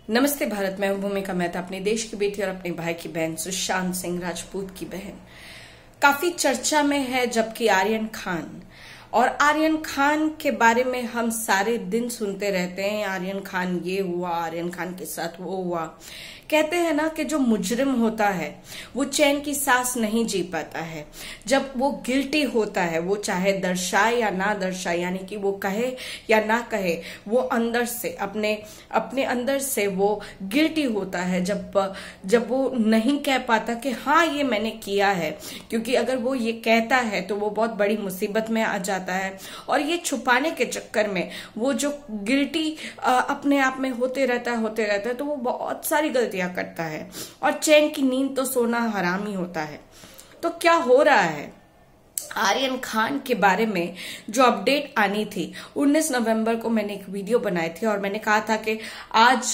नमस्ते भारत। मैं हूं भूमिका मेहता, अपने देश की बेटी और अपने भाई की बहन सुशांत सिंह राजपूत की बहन। काफी चर्चा में है जबकि आर्यन खान के बारे में हम सारे दिन सुनते रहते हैं। आर्यन खान ये हुआ, आर्यन खान के साथ वो हुआ। कहते हैं ना कि जो मुजरिम होता है वो चैन की सांस नहीं जी पाता है। जब वो गिल्टी होता है, वो चाहे दर्शाए या ना दर्शाए, यानी कि वो कहे या ना कहे, वो अंदर से अपने अंदर से वो गिल्टी होता है। जब वो नहीं कह पाता कि हाँ ये मैंने किया है, क्योंकि अगर वो ये कहता है तो वो बहुत बड़ी मुसीबत में आ जाता है। और ये छुपाने के चक्कर में वो जो गिल्टी अपने आप में होते रहता है तो वो बहुत सारी गलतियां करता है और चैन की नींद तो सोना हराम ही होता है। तो क्या हो रहा है? आर्यन खान के बारे में जो अपडेट आनी थी, 19 नवंबर को मैंने एक वीडियो बनाई थी और मैंने कहा था कि आज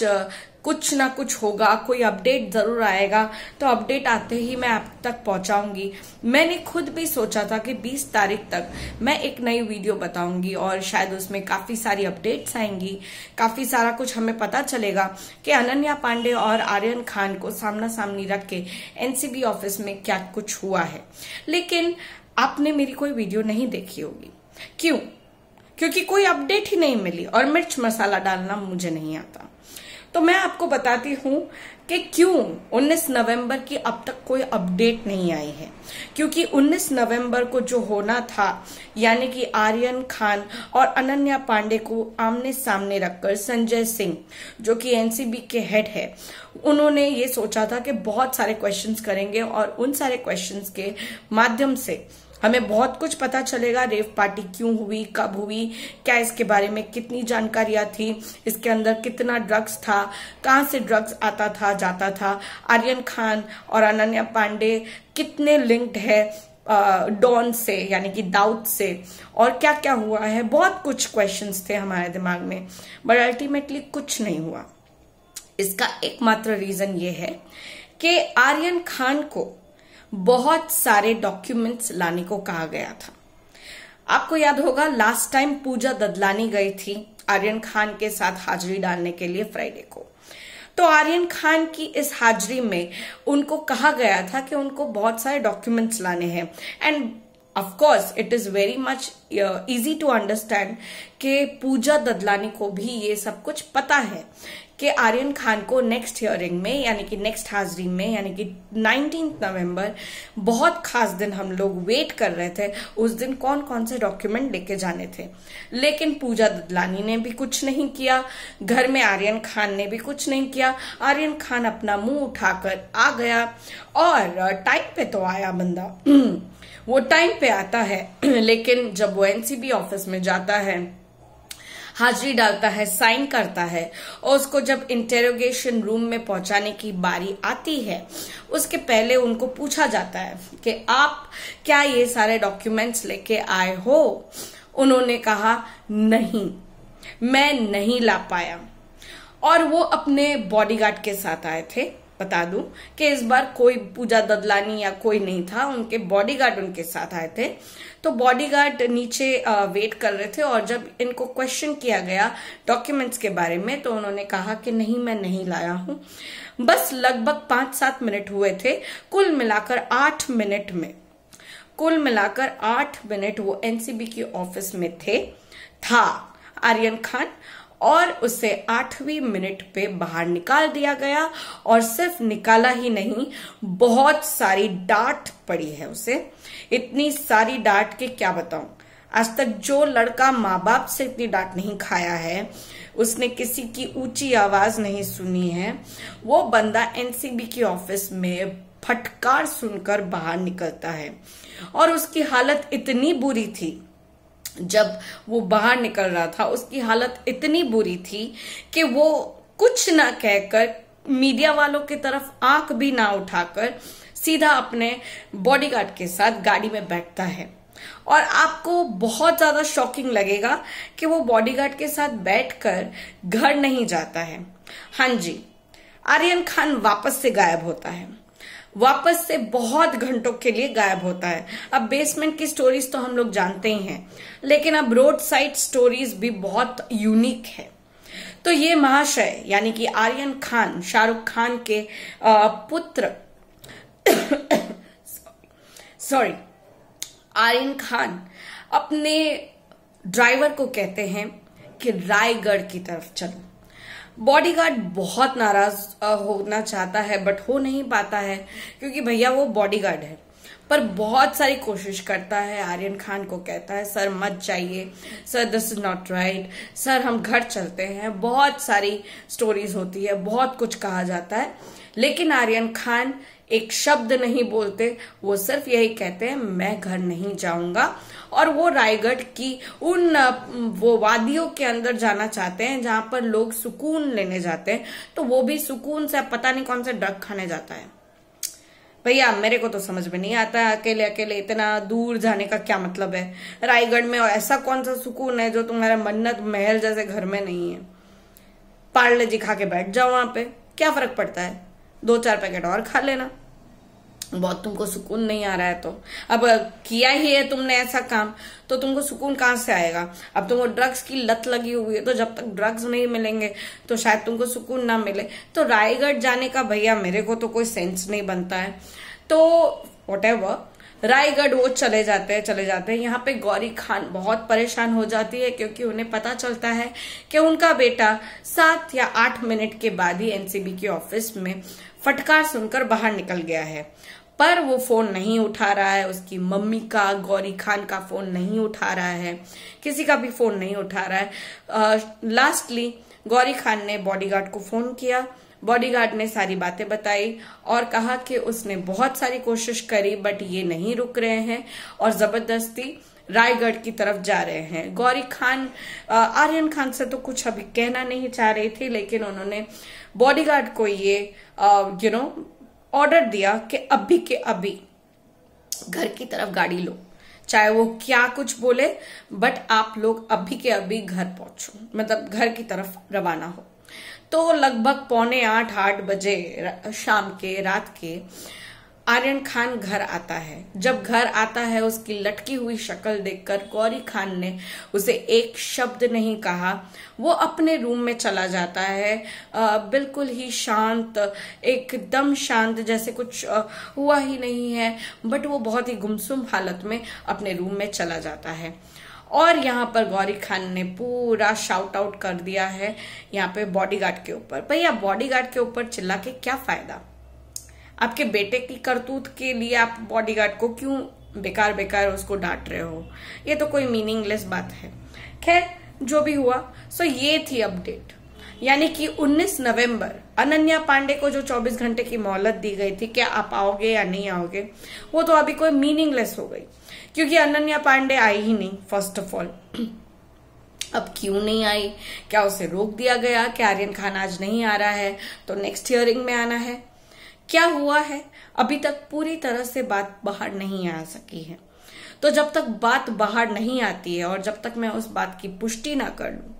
कुछ ना कुछ होगा, कोई अपडेट जरूर आएगा। तो अपडेट आते ही मैं आप तक पहुंचाऊंगी। मैंने खुद भी सोचा था कि 20 तारीख तक मैं एक नई वीडियो बताऊंगी और शायद उसमें काफी सारी अपडेट्स आएंगी, काफी सारा कुछ हमें पता चलेगा कि अनन्या पांडे और आर्यन खान को सामना सामनी रख के एनसीबी ऑफिस में क्या कुछ हुआ है। लेकिन आपने मेरी कोई वीडियो नहीं देखी होगी। क्यों? क्योंकि कोई अपडेट ही नहीं मिली और मिर्च मसाला डालना मुझे नहीं आता। तो मैं आपको बताती हूं कि क्यों 19 नवंबर की अब तक कोई अपडेट नहीं आई है। क्योंकि 19 नवंबर को जो होना था, यानी कि आर्यन खान और अनन्या पांडे को आमने सामने रखकर संजय सिंह, जो कि एनसीबी के हेड है, उन्होंने ये सोचा था कि बहुत सारे क्वेश्चंस करेंगे और उन सारे क्वेश्चंस के माध्यम से हमें बहुत कुछ पता चलेगा। रेव पार्टी क्यों हुई, कब हुई, क्या इसके बारे में कितनी जानकारियां थी, इसके अंदर कितना ड्रग्स था, कहां से ड्रग्स आता था जाता था, आर्यन खान और अनन्या पांडे कितने लिंक्ड है डॉन से, यानी कि दाऊद से, और क्या क्या हुआ है। बहुत कुछ क्वेश्चंस थे हमारे दिमाग में, बट अल्टीमेटली कुछ नहीं हुआ। इसका एकमात्र रीजन ये है कि आर्यन खान को बहुत सारे डॉक्यूमेंट्स लाने को कहा गया था। आपको याद होगा लास्ट टाइम पूजा ददलानी गई थी आर्यन खान के साथ हाजिरी डालने के लिए फ्राइडे को। तो आर्यन खान की इस हाजिरी में उनको कहा गया था कि उनको बहुत सारे डॉक्यूमेंट्स लाने हैं। And of course it is very much easy to understand कि पूजा ददलानी को भी ये सब कुछ पता है कि आर्यन खान को नेक्स्ट हियरिंग में, यानी कि नेक्स्ट हाजिरी में, यानी कि 19 नवंबर, बहुत खास दिन हम लोग वेट कर रहे थे। उस दिन कौन कौन से डॉक्यूमेंट लेके जाने थे। लेकिन पूजा ददलानी ने भी कुछ नहीं किया, घर में आर्यन खान ने भी कुछ नहीं किया। आर्यन खान अपना मुंह उठाकर आ गया और टाइम पे तो आया बंदा वो टाइम पे आता है, लेकिन जब वो एनसीबी ऑफिस में जाता है, हाजिरी डालता है, साइन करता है, और उसको जब इंटेरोगेशन रूम में पहुंचाने की बारी आती है, उसके पहले उनको पूछा जाता है कि आप क्या ये सारे डॉक्यूमेंट्स लेके आए हो। उन्होंने कहा नहीं, मैं नहीं ला पाया। और वो अपने बॉडीगार्ड के साथ आए थे। बता दूं कि इस बार कोई पूजा ददलानी या कोई नहीं था, उनके बॉडीगार्ड उनके साथ आए थे। तो बॉडीगार्ड नीचे वेट कर रहे थे और जब इनको क्वेश्चन किया गया डॉक्यूमेंट्स के बारे में तो उन्होंने कहा कि नहीं, मैं नहीं लाया हूं। बस लगभग 5-7 मिनट हुए थे। कुल मिलाकर 8 मिनट वो एनसीबी की ऑफिस में था आर्यन खान, और उसे 8वीं मिनट पे बाहर निकाल दिया गया। और सिर्फ निकाला ही नहीं, बहुत सारी डांट पड़ी है उसे। इतनी सारी डांट के क्या बताऊं। आज तक जो लड़का माँ बाप से इतनी डांट नहीं खाया है, उसने किसी की ऊंची आवाज नहीं सुनी है, वो बंदा एनसीबी की ऑफिस में फटकार सुनकर बाहर निकलता है। और उसकी हालत इतनी बुरी थी, जब वो बाहर निकल रहा था उसकी हालत इतनी बुरी थी कि वो कुछ ना कहकर, मीडिया वालों की तरफ आंख भी ना उठाकर, सीधा अपने बॉडीगार्ड के साथ गाड़ी में बैठता है। और आपको बहुत ज्यादा शॉकिंग लगेगा कि वो बॉडीगार्ड के साथ बैठकर घर नहीं जाता है। हाँ जी, आर्यन खान वापस से गायब होता है, वापस से बहुत घंटों के लिए गायब होता है। अब बेसमेंट की स्टोरीज तो हम लोग जानते ही हैं, लेकिन अब रोड साइड स्टोरीज भी बहुत यूनिक है। तो ये महाशय यानी कि आर्यन खान, शाहरुख खान के पुत्र सॉरी आर्यन खान अपने ड्राइवर को कहते हैं कि रायगढ़ की तरफ चलो। बॉडीगार्ड बहुत नाराज होना चाहता है बट हो नहीं पाता है क्योंकि भैया वो बॉडीगार्ड है, पर बहुत सारी कोशिश करता है। आर्यन खान को कहता है सर मत जाइए, sir this is not right, sir हम घर चलते हैं। बहुत सारी स्टोरीज होती है, बहुत कुछ कहा जाता है, लेकिन आर्यन खान एक शब्द नहीं बोलते। वो सिर्फ यही कहते हैं मैं घर नहीं जाऊंगा, और वो रायगढ़ की उन वो वादियों के अंदर जाना चाहते हैं जहां पर लोग सुकून लेने जाते हैं। तो वो भी सुकून से पता नहीं कौन से ड्रग खाने जाता है। भैया मेरे को तो समझ में नहीं आता है अकेले अकेले इतना दूर जाने का क्या मतलब है रायगढ़ में, और ऐसा कौन सा सुकून है जो तुम्हारे मन्नत महल जैसे घर में नहीं है। पार्ले जी खा के बैठ जाओ वहां पे, क्या फर्क पड़ता है, 2-4 पैकेट और खा लेना। बहुत तुमको सुकून नहीं आ रहा है तो अब किया ही है तुमने ऐसा काम, तो तुमको सुकून कहां से आएगा। अब तुमको ड्रग्स की लत लगी हुई है, तो जब तक ड्रग्स नहीं मिलेंगे तो शायद तुमको सुकून ना मिले। तो रायगढ़ जाने का भैया मेरे को तो कोई सेंस नहीं बनता है। तो व्हाटएवर, रायगढ़ वो चले जाते हैं। यहाँ पे गौरी खान बहुत परेशान हो जाती है क्योंकि उन्हें पता चलता है कि उनका बेटा 7 या 8 मिनट के बाद ही एनसीबी के ऑफिस में फटकार सुनकर बाहर निकल गया है, पर वो फोन नहीं उठा रहा है। उसकी मम्मी का, गौरी खान का फोन नहीं उठा रहा है, किसी का भी फोन नहीं उठा रहा है। लास्टली गौरी खान ने बॉडीगार्ड को फोन किया। बॉडीगार्ड ने सारी बातें बताई और कहा कि उसने बहुत सारी कोशिश करी बट ये नहीं रुक रहे हैं और जबरदस्ती रायगढ़ की तरफ जा रहे हैं। गौरी खान आर्यन खान से तो कुछ अभी कहना नहीं चाह रही थी, लेकिन उन्होंने बॉडीगार्ड को ये ऑर्डर दिया कि अभी के अभी घर की तरफ गाड़ी लो, चाहे वो क्या कुछ बोले, बट आप लोग अभी के अभी घर पहुंचो, मतलब घर की तरफ रवाना हो। तो लगभग 7:45-8 बजे शाम के, रात के, आर्यन खान घर आता है। जब घर आता है उसकी लटकी हुई शक्ल देखकर गौरी खान ने उसे एक शब्द नहीं कहा। वो अपने रूम में चला जाता है, बिल्कुल ही शांत, एकदम शांत, जैसे कुछ हुआ ही नहीं है, बट वो बहुत ही गुमसुम हालत में अपने रूम में चला जाता है। और यहाँ पर गौरी खान ने पूरा शाउट आउट कर दिया है यहाँ पे बॉडीगार्ड के ऊपर। भैया बॉडीगार्ड के ऊपर चिल्ला के क्या फायदा, आपके बेटे की करतूत के लिए आप बॉडीगार्ड को क्यों बेकार बेकार उसको डांट रहे हो, ये तो कोई मीनिंगलेस बात है। खैर जो भी हुआ, सो ये थी अपडेट, यानी कि 19 नवंबर अनन्या पांडे को जो 24 घंटे की मोहलत दी गई थी, क्या आप आओगे या नहीं आओगे, वो तो अभी कोई मीनिंगलेस हो गई क्योंकि अनन्या पांडे आई ही नहीं। फर्स्ट ऑफ ऑल अब क्यों नहीं आई, क्या उसे रोक दिया गया कि आर्यन खान आज नहीं आ रहा है तो नेक्स्ट हियरिंग में आना है, क्या हुआ है, अभी तक पूरी तरह से बात बाहर नहीं आ सकी है। तो जब तक बात बाहर नहीं आती है और जब तक मैं उस बात की पुष्टि ना कर लूं,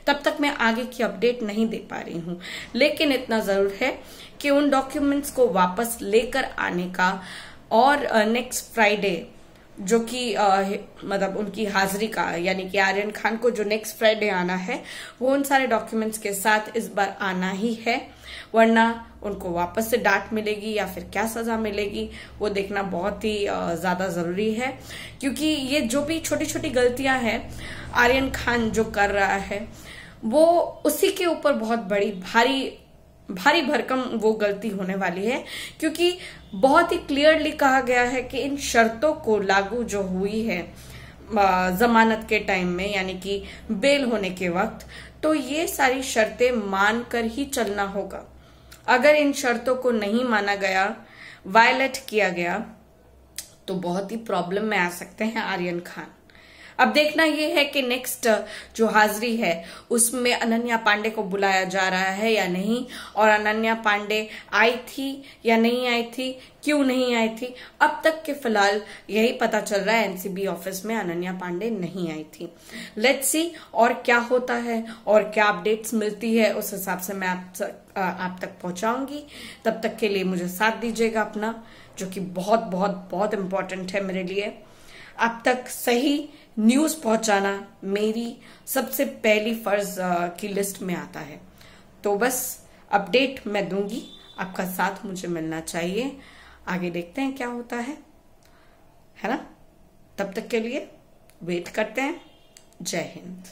तब तक मैं आगे की अपडेट नहीं दे पा रही हूं। लेकिन इतना जरूर है कि उन डॉक्यूमेंट्स को वापस लेकर आने का और नेक्स्ट फ्राइडे जो कि मतलब उनकी हाजिरी का, यानी कि आर्यन खान को जो नेक्स्ट फ्राइडे आना है वो उन सारे डॉक्यूमेंट्स के साथ इस बार आना ही है, वरना उनको वापस से डांट मिलेगी या फिर क्या सजा मिलेगी वो देखना बहुत ही ज्यादा जरूरी है। क्योंकि ये जो भी छोटी छोटी गलतियां हैं आर्यन खान जो कर रहा है वो उसी के ऊपर बहुत बड़ी भारी भरकम वो गलती होने वाली है, क्योंकि बहुत ही क्लियरली कहा गया है कि इन शर्तों को लागू जो हुई है जमानत के टाइम में, यानी कि बेल होने के वक्त, तो ये सारी शर्तें मानकर ही चलना होगा। अगर इन शर्तों को नहीं माना गया, वायलेट किया गया, तो बहुत ही प्रॉब्लम में आ सकते हैं आर्यन खान। अब देखना यह है कि नेक्स्ट जो हाजिरी है उसमें अनन्या पांडे को बुलाया जा रहा है या नहीं, और अनन्या पांडे आई थी या नहीं आई थी, क्यों नहीं आई थी। अब तक के फिलहाल यही पता चल रहा है एनसीबी ऑफिस में अनन्या पांडे नहीं आई थी। लेट्स सी और क्या होता है और क्या अपडेट्स मिलती है, उस हिसाब से मैं आप तक पहुंचाऊंगी। तब तक के लिए मुझे साथ दीजिएगा अपना, जो कि बहुत बहुत बहुत इम्पोर्टेंट है मेरे लिए। आप तक सही न्यूज पहुंचाना मेरी सबसे पहली फर्ज की लिस्ट में आता है। तो बस अपडेट मैं दूंगी, आपका साथ मुझे मिलना चाहिए। आगे देखते हैं क्या होता है ना। तब तक के लिए वेट करते हैं। जय हिंद।